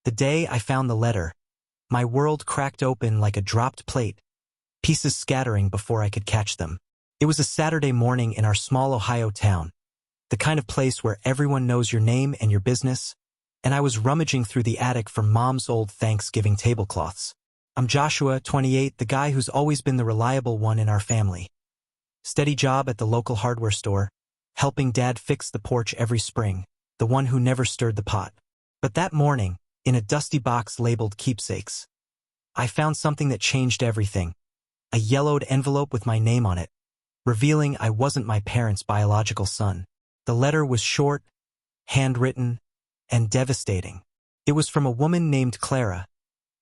The day I found the letter, my world cracked open like a dropped plate, pieces scattering before I could catch them. It was a Saturday morning in our small Ohio town, the kind of place where everyone knows your name and your business, and I was rummaging through the attic for Mom's old Thanksgiving tablecloths. I'm Joshua, 28, the guy who's always been the reliable one in our family. Steady job at the local hardware store, helping Dad fix the porch every spring, the one who never stirred the pot. But that morning, in a dusty box labeled keepsakes, I found something that changed everything. A yellowed envelope with my name on it, revealing I wasn't my parents' biological son. The letter was short, handwritten, and devastating. It was from a woman named Clara,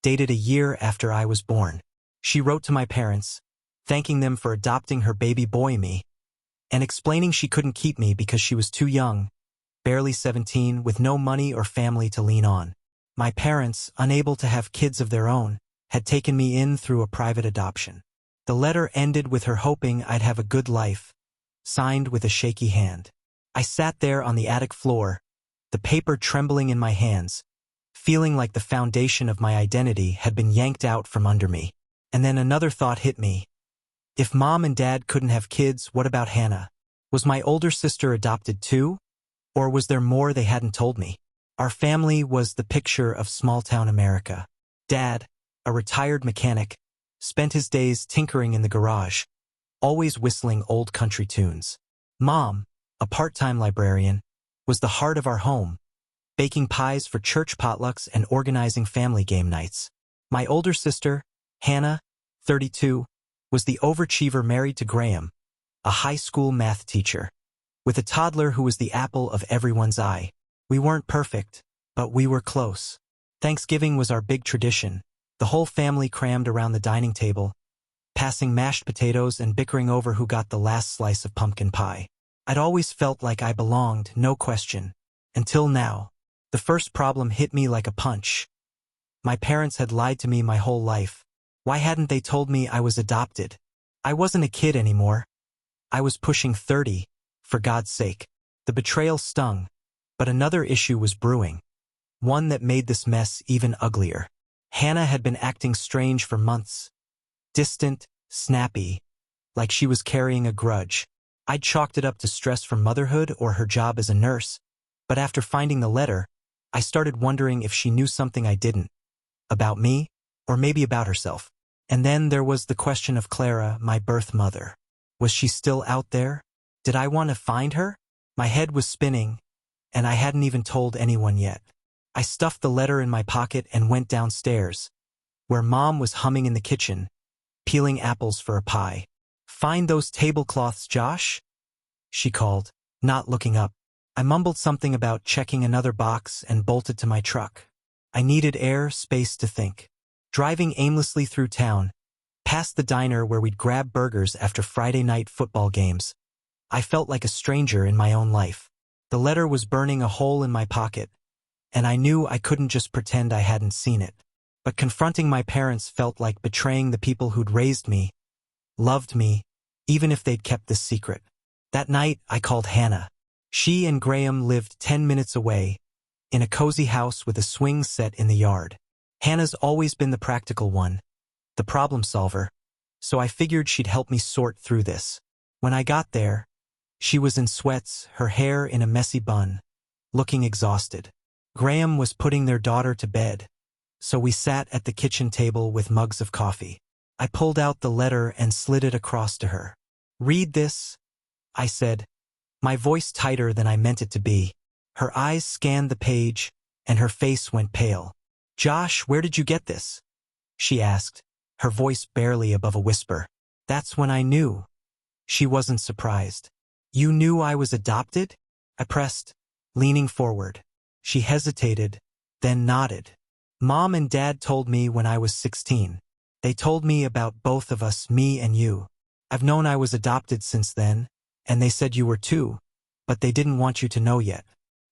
dated a year after I was born. She wrote to my parents, thanking them for adopting her baby boy me, and explaining she couldn't keep me because she was too young, barely 17, with no money or family to lean on. My parents, unable to have kids of their own, had taken me in through a private adoption. The letter ended with her hoping I'd have a good life, signed with a shaky hand. I sat there on the attic floor, the paper trembling in my hands, feeling like the foundation of my identity had been yanked out from under me. And then another thought hit me. If Mom and Dad couldn't have kids, what about Hannah? Was my older sister adopted too? Or was there more they hadn't told me? Our family was the picture of small-town America. Dad, a retired mechanic, spent his days tinkering in the garage, always whistling old country tunes. Mom, a part-time librarian, was the heart of our home, baking pies for church potlucks and organizing family game nights. My older sister, Hannah, 32, was the overachiever married to Graham, a high school math teacher, with a toddler who was the apple of everyone's eye. We weren't perfect, but we were close. Thanksgiving was our big tradition, the whole family crammed around the dining table, passing mashed potatoes and bickering over who got the last slice of pumpkin pie. I'd always felt like I belonged, no question. Until now. The first problem hit me like a punch. My parents had lied to me my whole life. Why hadn't they told me I was adopted? I wasn't a kid anymore. I was pushing 30, for God's sake. The betrayal stung, but another issue was brewing. One that made this mess even uglier. Hannah had been acting strange for months. Distant, snappy, like she was carrying a grudge. I'd chalked it up to stress from motherhood or her job as a nurse, but after finding the letter, I started wondering if she knew something I didn't. About me, or maybe about herself. And then there was the question of Clara, my birth mother. Was she still out there? Did I want to find her? My head was spinning, and I hadn't even told anyone yet. I stuffed the letter in my pocket and went downstairs, where Mom was humming in the kitchen, peeling apples for a pie. "Find those tablecloths, Josh?" she called, not looking up. I mumbled something about checking another box and bolted to my truck. I needed air, space to think. Driving aimlessly through town, past the diner where we'd grab burgers after Friday night football games, I felt like a stranger in my own life. The letter was burning a hole in my pocket, and I knew I couldn't just pretend I hadn't seen it. But confronting my parents felt like betraying the people who'd raised me, loved me, even if they'd kept this secret. That night, I called Hannah. She and Graham lived 10 minutes away, in a cozy house with a swing set in the yard. Hannah's always been the practical one, the problem solver, so I figured she'd help me sort through this. When I got there, she was in sweats, her hair in a messy bun, looking exhausted. Graham was putting their daughter to bed, so we sat at the kitchen table with mugs of coffee. I pulled out the letter and slid it across to her. "Read this," I said, my voice tighter than I meant it to be. Her eyes scanned the page, and her face went pale. "Josh, where did you get this?" she asked, her voice barely above a whisper. That's when I knew. She wasn't surprised. "You knew I was adopted?" I pressed, leaning forward. She hesitated, then nodded. "Mom and Dad told me when I was 16. They told me about both of us, me and you. I've known I was adopted since then, and they said you were too, but they didn't want you to know yet.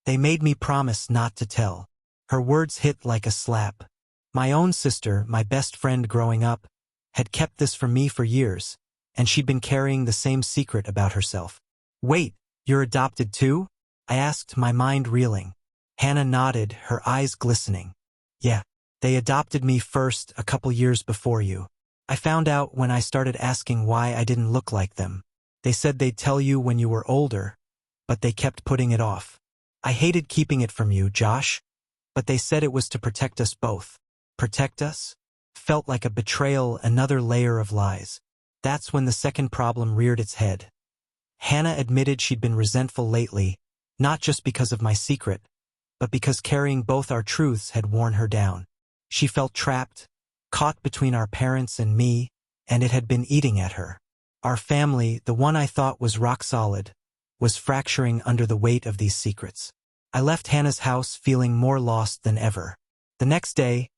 They made me promise not to tell." Her words hit like a slap. My own sister, my best friend growing up, had kept this from me for years, and she'd been carrying the same secret about herself. "Wait, you're adopted too?" I asked, my mind reeling. Hannah nodded, her eyes glistening. Yeah. They adopted me first a couple years before you. I found out when I started asking why I didn't look like them. They said they'd tell you when you were older, but they kept putting it off. I hated keeping it from you, Josh, but they said it was to protect us both. Protect us? Felt like a betrayal, another layer of lies. That's when the second problem reared its head. Hannah admitted she'd been resentful lately, not just because of my secret, but because carrying both our truths had worn her down. She felt trapped, caught between our parents and me, and it had been eating at her. Our family, the one I thought was rock solid, was fracturing under the weight of these secrets. I left Hannah's house feeling more lost than ever. The next day,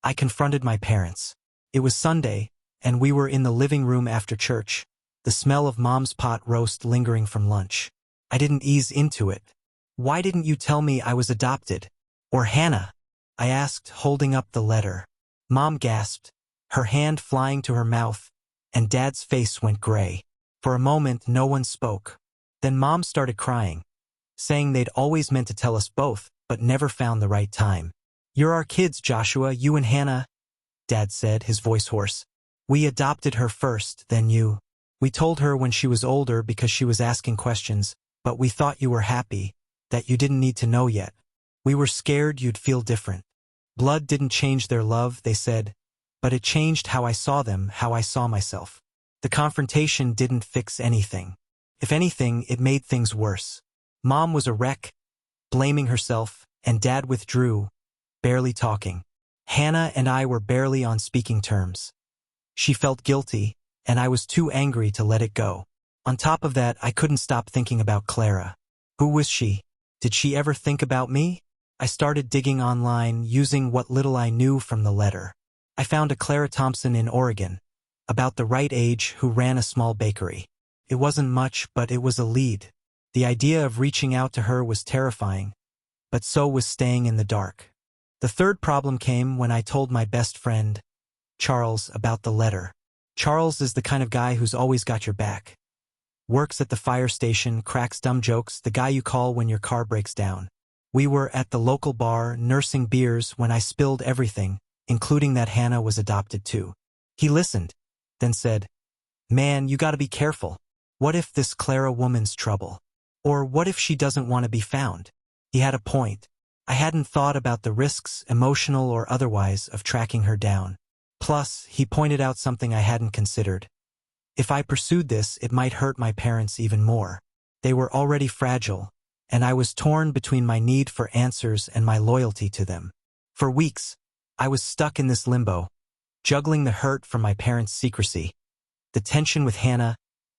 I confronted my parents. It was Sunday, and we were in the living room after church, the smell of Mom's pot roast lingering from lunch. I didn't ease into it. Why didn't you tell me I was adopted? Or Hannah? I asked, holding up the letter. Mom gasped, her hand flying to her mouth, and Dad's face went gray. For a moment, no one spoke. Then Mom started crying, saying they'd always meant to tell us both, but never found the right time. You're our kids, Joshua, you and Hannah, Dad said, his voice hoarse. We adopted her first, then you. We told her when she was older because she was asking questions, but we thought you were happy, that you didn't need to know yet. We were scared you'd feel different. Blood didn't change their love, they said, but it changed how I saw them, how I saw myself. The confrontation didn't fix anything. If anything, it made things worse. Mom was a wreck, blaming herself, and Dad withdrew, barely talking. Hannah and I were barely on speaking terms. She felt guilty, and I was too angry to let it go. On top of that, I couldn't stop thinking about Clara. Who was she? Did she ever think about me? I started digging online, using what little I knew from the letter. I found a Clara Thompson in Oregon, about the right age, who ran a small bakery. It wasn't much, but it was a lead. The idea of reaching out to her was terrifying, but so was staying in the dark. The third problem came when I told my best friend, Charles, about the letter. Charles is the kind of guy who's always got your back. Works at the fire station, cracks dumb jokes, the guy you call when your car breaks down. We were at the local bar, nursing beers, when I spilled everything, including that Hannah was adopted too. He listened, then said, Man, you gotta be careful. What if this Clara woman's trouble? Or what if she doesn't want to be found? He had a point. I hadn't thought about the risks, emotional or otherwise, of tracking her down. Plus, he pointed out something I hadn't considered. If I pursued this, it might hurt my parents even more. They were already fragile, and I was torn between my need for answers and my loyalty to them. For weeks, I was stuck in this limbo, juggling the hurt from my parents' secrecy, the tension with Hannah,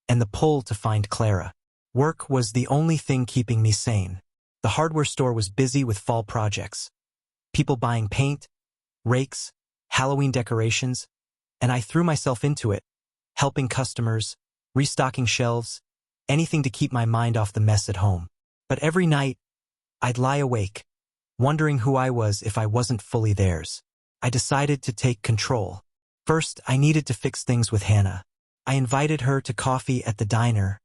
and the pull to find Clara. Work was the only thing keeping me sane. The hardware store was busy with fall projects. People buying paint, rakes, Halloween decorations, and I threw myself into it, helping customers, restocking shelves, anything to keep my mind off the mess at home. But every night, I'd lie awake, wondering who I was if I wasn't fully theirs. I decided to take control. First, I needed to fix things with Hannah. I invited her to coffee at the diner,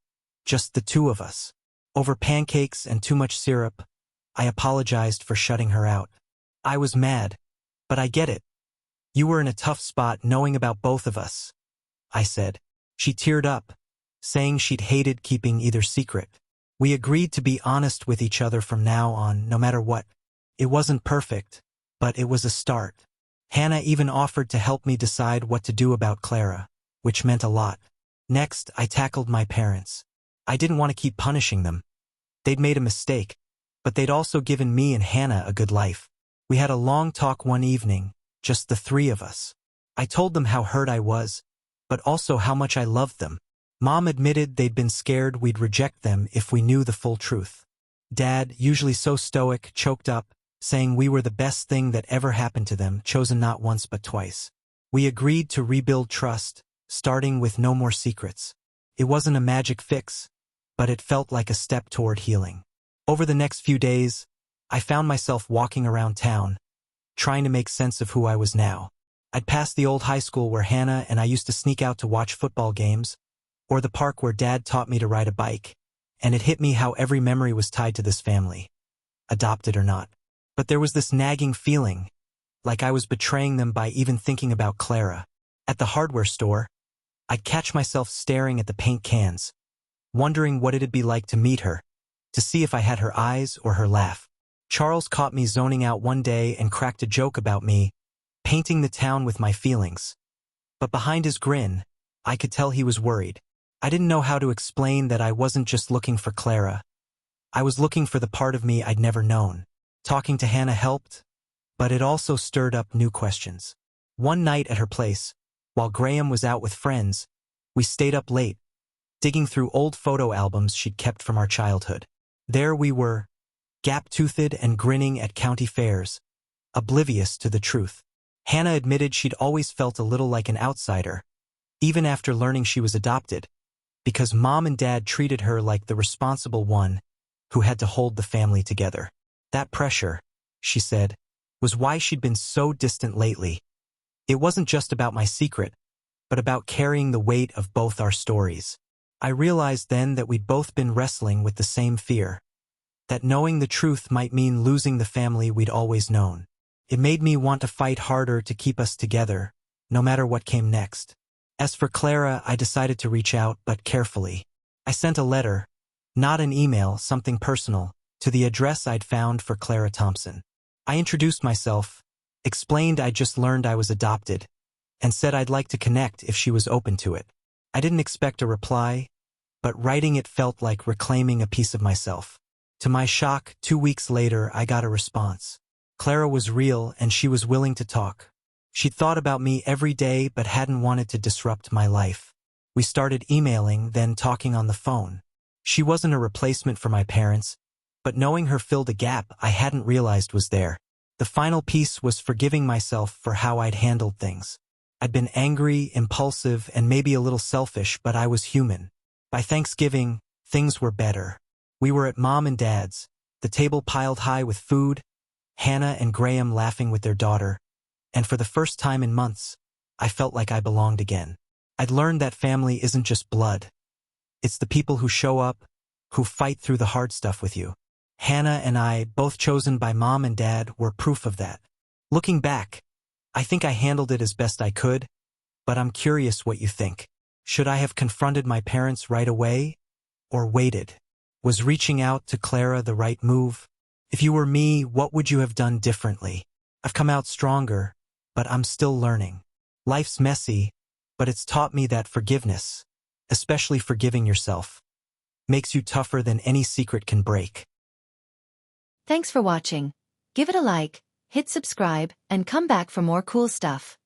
just the two of us. Over pancakes and too much syrup, I apologized for shutting her out. I was mad, but I get it. You were in a tough spot knowing about both of us, I said. She teared up, saying she'd hated keeping either secret. We agreed to be honest with each other from now on, no matter what. It wasn't perfect, but it was a start. Hannah even offered to help me decide what to do about Clara, which meant a lot. Next, I tackled my parents. I didn't want to keep punishing them. They'd made a mistake, but they'd also given me and Hannah a good life. We had a long talk one evening, just the three of us. I told them how hurt I was, but also how much I loved them. Mom admitted they'd been scared we'd reject them if we knew the full truth. Dad, usually so stoic, choked up, saying we were the best thing that ever happened to them, chosen not once but twice. We agreed to rebuild trust, starting with no more secrets. It wasn't a magic fix, but it felt like a step toward healing. Over the next few days, I found myself walking around town, trying to make sense of who I was now. I'd pass the old high school where Hannah and I used to sneak out to watch football games, or the park where Dad taught me to ride a bike, and it hit me how every memory was tied to this family, adopted or not. But there was this nagging feeling, like I was betraying them by even thinking about Clara. At the hardware store, I'd catch myself staring at the paint cans, wondering what it'd be like to meet her, to see if I had her eyes or her laugh. Charles caught me zoning out one day and cracked a joke about me, painting the town with my feelings. But behind his grin, I could tell he was worried. I didn't know how to explain that I wasn't just looking for Clara. I was looking for the part of me I'd never known. Talking to Hannah helped, but it also stirred up new questions. One night at her place, while Graham was out with friends, we stayed up late, digging through old photo albums she'd kept from our childhood. There we were, gap-toothed and grinning at county fairs, oblivious to the truth. Hannah admitted she'd always felt a little like an outsider, even after learning she was adopted, because Mom and Dad treated her like the responsible one who had to hold the family together. That pressure, she said, was why she'd been so distant lately. It wasn't just about my secret, but about carrying the weight of both our stories. I realized then that we'd both been wrestling with the same fear, that knowing the truth might mean losing the family we'd always known. It made me want to fight harder to keep us together, no matter what came next. As for Clara, I decided to reach out, but carefully. I sent a letter, not an email, something personal, to the address I'd found for Clara Thompson. I introduced myself, explained I'd just learned I was adopted, and said I'd like to connect if she was open to it. I didn't expect a reply, but writing it felt like reclaiming a piece of myself. To my shock, 2 weeks later, I got a response. Clara was real and she was willing to talk. She'd thought about me every day but hadn't wanted to disrupt my life. We started emailing, then talking on the phone. She wasn't a replacement for my parents, but knowing her filled a gap I hadn't realized was there. The final piece was forgiving myself for how I'd handled things. I'd been angry, impulsive, and maybe a little selfish, but I was human. By Thanksgiving, things were better. We were at Mom and Dad's, the table piled high with food, Hannah and Graham laughing with their daughter, and for the first time in months, I felt like I belonged again. I'd learned that family isn't just blood. It's the people who show up, who fight through the hard stuff with you. Hannah and I, both chosen by Mom and Dad, were proof of that. Looking back, I think I handled it as best I could, but I'm curious what you think. Should I have confronted my parents right away, or waited? Was reaching out to Clara the right move? If you were me, what would you have done differently? I've come out stronger, but I'm still learning. Life's messy, but it's taught me that forgiveness, especially forgiving yourself, makes you tougher than any secret can break. Thanks for watching. Give it a like, hit subscribe, and come back for more cool stuff.